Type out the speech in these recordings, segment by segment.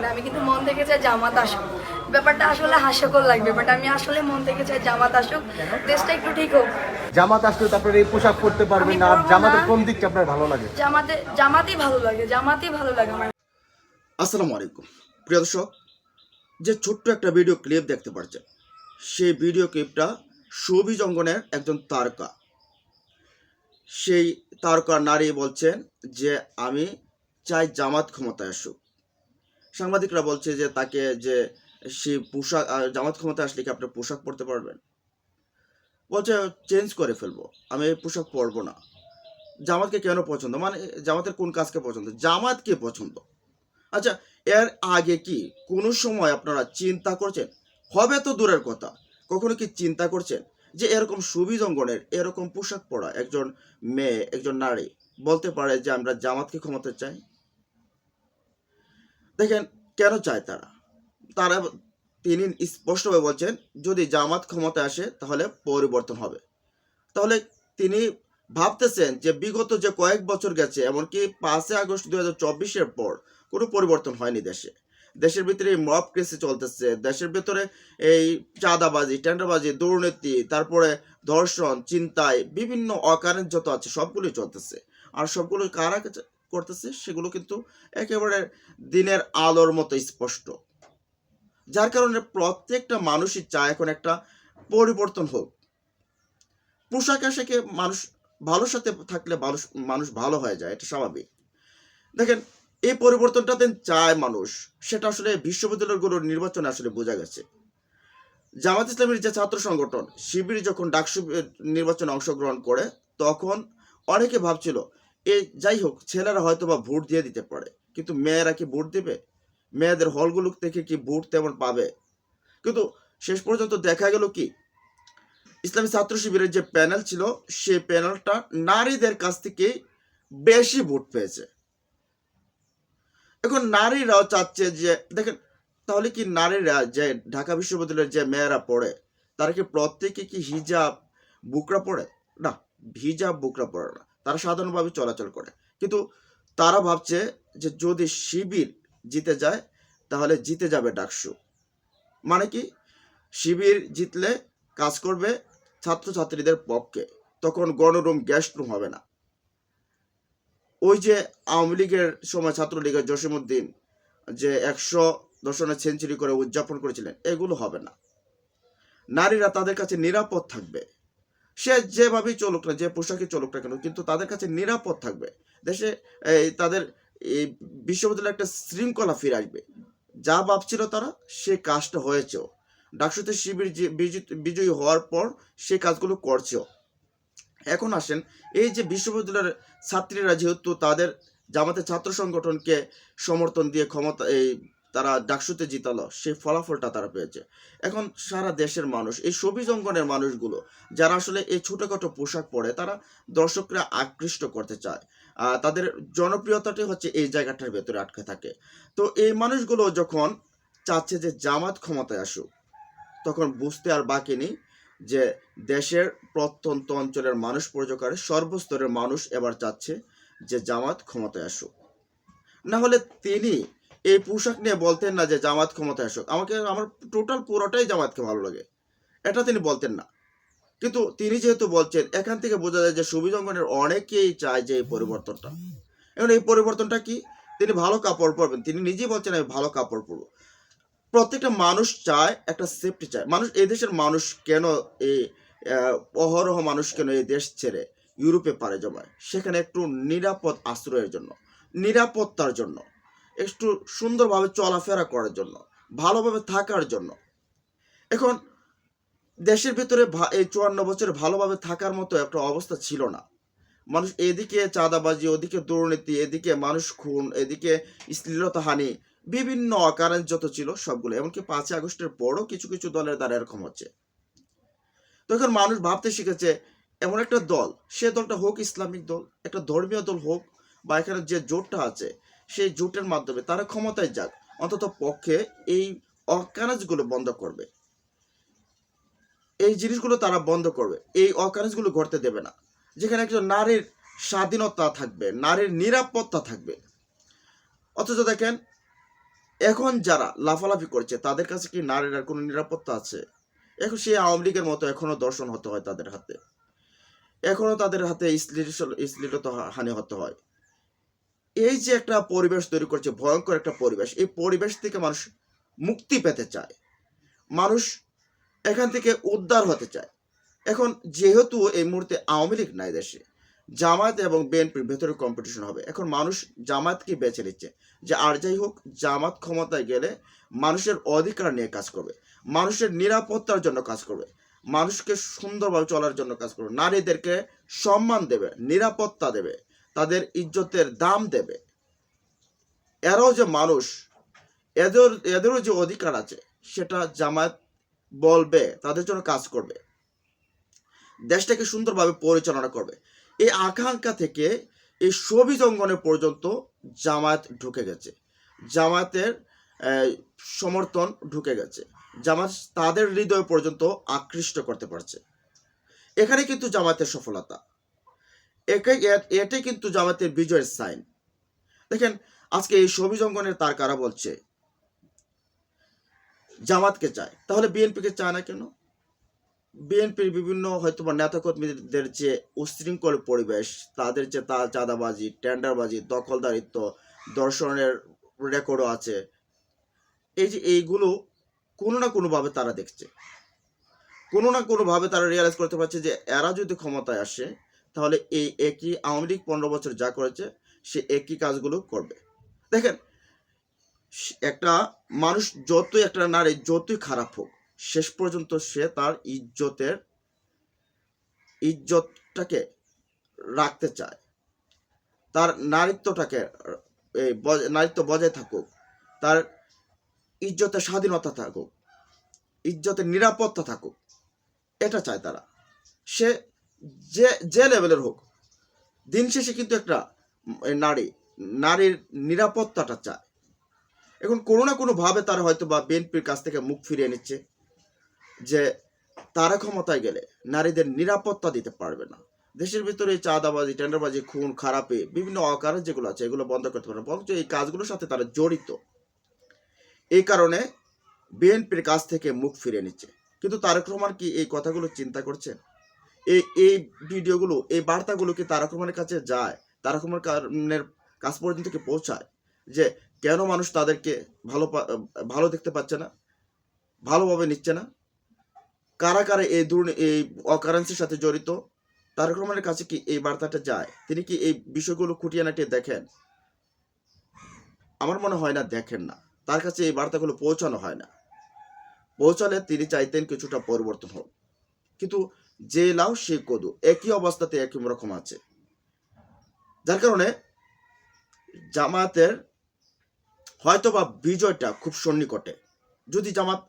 না, আমি কিন্তু মন থেকে চাই জামাত আসুক। ব্যাপারটা আসলে হাস্যকর লাগবে, বাট আমি আসলে মন থেকে চাই জামাত আসুক, দেশটা একটু ঠিক হোক। জামাত আসলে তো আপনার এই পোশাক পরতে পারবেন না। আর পরবো জামাতের না। কোন দিকটা আপনার ভালো লাগে? জামাতই ভালো লাগে, জামাতই ভালো লাগে আমার। আসসালামু আলাইকুম প্রিয় দর্শক, যে ছোট্ট একটা ভিডিও ক্লিপ দেখতে পাচ্ছেন, সেই ভিডিও ক্লিপটা শোবিজ অঙ্গনের একজন তারকা। সেই তারকা নারী বলছেন যে আমি চাই জামাত ক্ষমতায় আসুক। সাংবাদিকরা বলছে যে তাকে যে সে পোশাক জামাত ক্ষমতায় আসলে কি আপনি পোশাক পরতে পারবেন? বলছে চেঞ্জ করে ফেলবো, আমি এই পোশাক পরবো না। জামাতকে কেন পছন্দ, মানে জামাতের কোন কাজকে পছন্দ? জামাতকে পছন্দ। আচ্ছা, এর আগে কি কোনো সময় আপনারা চিন্তা করছেন, হবে তো দূরের কথা, কখনো কি চিন্তা করছেন যে এরকম সুবিজ অঙ্গনের এরকম পোশাক পরা একজন মেয়ে, একজন নারী বলতে পারে যে আমরা জামাতকে ক্ষমতা চাই? দেখেন কেন চায় তারা। তারা তিনি স্পষ্টভাবে বলছেন যদি জামাত ক্ষমতায় আসে তাহলে পরিবর্তন হবে। তাহলে তিনি ভাবতেছেন যে বিগত যে কয়েক বছর গেছে, এমনকি 5 আগস্ট 2024-এর পর কোনো পরিবর্তন হয়নি দেশে। দেশের ভিতরে এই মব ক্রেসি চলতেছে, দেশের ভিতরে এই চাঁদাবাজি, টেন্ডারবাজি, দুর্নীতি, তারপরে ধর্ষণ, চিন্তায় বিভিন্ন অকারেন্স যত আছে সবগুলোই চলতেছে। আর সবগুলো কারা করতেছে সেগুলো কিন্তু একেবারে দিনের আলোর মতো স্পষ্ট। যার কারণে প্রত্যেকটা মানুষই চায় এখন একটা পরিবর্তন হোক। পোশাক আশাকে মানুষ ভালোর সাথে থাকলে মানুষ ভালো হয়ে যায়, এটা স্বাভাবিক। দেখেন এই পরিবর্তনটা চায় মানুষ, সেটা আসলে বিশ্ববিদ্যালয়গুলোর নির্বাচনে আসলে বোঝা গেছে। জামাত ইসলামের যে ছাত্র সংগঠন শিবির যখন ডাকসু নির্বাচনে অংশগ্রহণ করে, তখন অনেকে ভাবছিল এই যাই হোক ছেলেরা হয়তো বা ভোট দিয়ে দিতে পারে, কিন্তু মেয়েরা কি ভোট দেবে? মেয়েদের হলগুলো থেকে কি ভোট তেমন পাবে? কিন্তু শেষ পর্যন্ত দেখা গেল কি, ইসলামী ছাত্র শিবিরের যে প্যানেল ছিল সেই প্যানেলটা নারীদের কাছ থেকে বেশি ভোট পেয়েছে। এখন নারীরাও চাচ্ছে যে দেখেন, তাহলে কি নারীরা যে ঢাকা বিশ্ববিদ্যালয়ের যে মেয়েরা পড়ে তারা কি প্রত্যেকে কি হিজাব বুকরা পড়ে? না, হিজাব বুকরা পড়ে না, তারা সাধারণভাবে চলাচল করে। কিন্তু তারা ভাবছে যে যদি শিবির জিতে যায় তাহলে জিতে যাবে ডাকসু। মানে কি, শিবির জিতলে কাজ করবে ছাত্রছাত্রীদের পক্ষে, তখন গণরুম গ্যাস রুম হবে না। ওই যে আওয়ামী লীগের সময় ছাত্রলীগের জসিমউদ্দিন যে 100 সেঞ্চুরি করে উদযাপন করেছিলেন, এগুলো হবে না। নারীরা তাদের কাছে নিরাপদ থাকবে, সে যেভাবেই চলুক না, যে পোশাকে চলুক না কেন, কিন্তু তাদের কাছে নিরাপদ থাকবে। দেশে তাদের এই বিশ্ববিদ্যালয়ে একটা শৃঙ্খলা ফিরে আসবে। যা ভাবছিল তারা সে কাজটা হয়েছেও। ডাকসুতে শিবির বিজয়ী হওয়ার পর সে কাজগুলো করছেও। এখন আসেন, এই যে বিশ্ববিদ্যালয়ের ছাত্রীরা যেহেতু তাদের জামাতের ছাত্র সংগঠনকে সমর্থন দিয়ে ক্ষমতা তারা ডাকসুতে জিতালো, সেই ফলাফলটা তারা পেয়েছে। এখন সারা দেশের মানুষ, এই সবুজ অঙ্গনের মানুষগুলো যারা আসলে এই ছোটোখাটো পোশাক পরে, তারা দর্শকরা আকৃষ্ট করতে চায়। তাদের জনপ্রিয়তাটি হচ্ছে এই জায়গাটার ভেতরে আটকে থাকে। তো এই মানুষগুলো যখন চাচ্ছে যে জামাত ক্ষমতায় আসুক, তখন বুঝতে আর বাকি নেই যে দেশের প্রত্যন্ত অঞ্চলের মানুষ পর্যকারে সর্বস্তরের মানুষ এবার চাচ্ছে যে জামাত ক্ষমতায় আসুক। না হলে তিনি এই পোশাক নিয়ে বলতেন না যে জামাত ক্ষমতায় আসুক, আমার টোটাল পুরোটাই জামাতকে ভালো লাগে, এটা তিনি বলতেন না। কিন্তু তিনি যেহেতু বলছেন, এখান থেকে বোঝা যায় যে সুবিজ অঙ্গনের অনেকেই চায় যে এই পরিবর্তনটা। এখন এই পরিবর্তনটা কি, তিনি ভালো কাপড় পরবেন, তিনি নিজেই বলছেন আমি ভালো কাপড় পরবো। প্রত্যেকটা মানুষ চায় একটা সেফটি চায়। মানুষ, এই দেশের মানুষ কেন এই অহরহ মানুষ কেন এই দেশ ছেড়ে ইউরোপে পাড়ি জমায়? সেখানে একটু নিরাপদ আশ্রয়ের জন্য, নিরাপত্তার জন্য, একটু সুন্দরভাবে চলাফেরা করার জন্য, ভালোভাবে থাকার জন্য। এখন দেশের ভিতরে এই 54 বছরে ভালোভাবে থাকার মতো একটা অবস্থা ছিল না। মানুষ এদিকে চাঁদাবাজি, ওদিকে দুর্নীতি, এদিকে মানুষ খুন, এদিকে শ্লীলতাহানি, বিভিন্ন অকারেন্স যত ছিল সবগুলো, এমনকি 5 আগস্টের পরও কিছু কিছু দলের দ্বারা এরকম হচ্ছে। তখন মানুষ ভাবতে শিখেছে এমন একটা দল, সে দলটা হোক ইসলামিক দল, একটা ধর্মীয় দল হোক, বা এখানে যে জোটটা আছে সেই জোটের মাধ্যমে তারা ক্ষমতায় যাক, অন্তত পক্ষে এই অকারেন্সগুলো বন্ধ করবে, এই জিনিসগুলো তারা বন্ধ করবে, এই অকারেন্সগুলো ঘটতে দেবে না। যেখানে একজন নারীর স্বাধীনতা থাকবে, নারীর নিরাপত্তা থাকবে। অথচ দেখেন এখন যারা লাফালাফি করছে তাদের কাছে কি নারীর আর কোনো নিরাপত্তা আছে? এখন সেই আওয়ামী লীগের মতো এখনো দর্শন হতে হয় তাদের হাতে, এখনো তাদের হাতে শ্লীলতা হানি হতে হয়। এই যে একটা পরিবেশ তৈরি করছে, ভয়ঙ্কর একটা পরিবেশ, এই পরিবেশ থেকে মানুষ মুক্তি পেতে চায়, মানুষ এখান থেকে উদ্ধার হতে চায়। এখন যেহেতু এই মুহূর্তে আওয়ামী লীগ নাই দেশে, জামায়াত এবং বিএনপির ভেতরে কম্পিটিশন হবে। এখন মানুষ জামায়াতকে বেছে নিচ্ছে যে আর যাই হোক জামাত ক্ষমতায় গেলে মানুষের অধিকার নিয়ে কাজ করবে, মানুষের নিরাপত্তার জন্য কাজ করবে, মানুষকে সুন্দরভাবে চলার জন্য কাজ করবে, নারীদেরকে সম্মান দেবে, নিরাপত্তা দেবে, তাদের ইজ্জতের দাম দেবে। এরাও যে মানুষ, এদেরও যে অধিকার আছে সেটা জামায়াত বলবে, তাদের জন্য কাজ করবে, দেশটাকে সুন্দরভাবে পরিচালনা করবে। এই আকাঙ্ক্ষা থেকে এই সবিজ অঙ্গনে পর্যন্ত জামায়াত ঢুকে গেছে, জামায়াতের সমর্থন ঢুকে গেছে, জামায়াত তাদের হৃদয় পর্যন্ত আকৃষ্ট করতে পারছে। এখানে কিন্তু জামায়াতের সফলতা, এটাই কিন্তু জামায়াতের বিজয়ের সাইন। দেখেন আজকে এই সবিজ অঙ্গনের তারকারা বলছে জামাতকে চায়, তাহলে বিএনপিকে চায় না কেন? বিএনপির বিভিন্ন হয়তো বা নেতাকর্মীদের যে উশৃঙ্খল পরিবেশ, তাদের যে চাঁদাবাজি, টেন্ডারবাজি, দখলদারিত্ব, দর্শনের রেকর্ডও আছে, এই যে এইগুলো কোনো না কোনোভাবে তারা দেখছে, কোনো না কোনোভাবে তারা রিয়েলাইজ করতে পারছে যে এরা যদি ক্ষমতায় আসে তাহলে এই একই আওয়ামী লীগ 15 বছর যা করেছে সে একই কাজগুলো করবে। দেখেন একটা মানুষ যতই, একটা নারী যতই খারাপ হোক, শেষ পর্যন্ত সে তার ইজ্জতটাকে রাখতে চায়, তার নারীত্বটাকে নারীত্ব বজায় থাকুক, তার ইজ্জতের স্বাধীনতা থাকুক, ইজ্জতের নিরাপত্তা থাকুক, এটা চায় তারা। সে যে লেভেলের হোক, দিন শেষে কিন্তু একটা নারীর নিরাপত্তাটা চায়। এখন কোনো না কোনোভাবে তারা হয়তো বা বিএনপির কাছ থেকে মুখ ফিরিয়ে নিচ্ছে যে তারা ক্ষমতায় গেলে নারীদের নিরাপত্তা দিতে পারবে না, দেশের ভিতরে চাঁদাবাজি, টেন্ডারবাজি, খুন খারাপি, বিভিন্ন অকারণ যেগুলো আছে এগুলো বন্ধ করতে পারবে, বরঞ্চ এই কাজগুলোর সাথে তারা জড়িত। এই কারণে বিএনপির কাছ থেকে মুখ ফিরিয়ে নিচ্ছে। কিন্তু তারেক রহমান কি এই কথাগুলো চিন্তা করছেন? এই ভিডিওগুলো, এই বার্তাগুলো কি তারেক রহমানের কাছে যায়? তারেক রহমানের কাছ পর্যন্ত কি পৌঁছায় যে কেন মানুষ তাদেরকে ভালো দেখতে পাচ্ছে না, ভালোভাবে নিচ্ছে না? কারা কারা এই অকারেন্সির সাথে জড়িত? তারেক রহমানের কাছে কি এই বার্তাটা যায়? তিনি কি এই বিষয়গুলো খুঁটিয়ে নাটিয়ে দেখেন? আমার মনে হয় না দেখেন না, তার কাছে এই বার্তাগুলো পৌঁছানো হয় না। পৌঁছালে তিনি চাইতেন কিছুটা পরিবর্তন হোক, কিন্তু যে লাউ সে কদু, একই অবস্থাতে একই রকম আছে। যার কারণে জামায়াতের হয়তোবা বিজয়টা খুব সন্নিকটে, যদি জামাত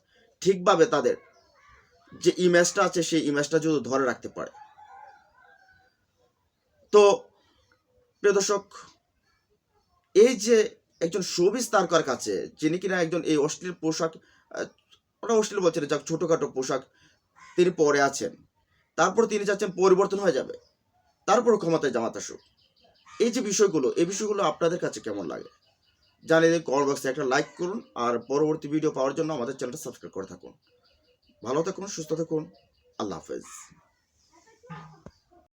ঠিকভাবে তাদের যে ইমেজটা আছে সেই ইমেজটা যদি ধরে রাখতে পারে। তো প্রিয় দর্শক, এই যে একজন শোবিজ তারকার কাছে, যিনি কিনা একজন এই অশ্লীল পোশাক, ওরা অশ্লীল বলছেন, যাক ছোটখাটো পোশাক তিনি পরে আছেন, তারপর তিনি চাচ্ছেন পরিবর্তন হয়ে যাবে, তারপর ক্ষমতায় জামাত আসুক। এই যে বিষয়গুলো, এই বিষয়গুলো আপনাদের কাছে কেমন লাগে জানিয়ে দিন কমেন্ট বক্সে, একটা লাইক করুন, আর পরবর্তী ভিডিও পাওয়ার জন্য আমাদের চ্যানেলটা সাবস্ক্রাইব করে থাকুন। ভালো থাকুন, সুস্থ থাকুন, আল্লাহ হাফেজ।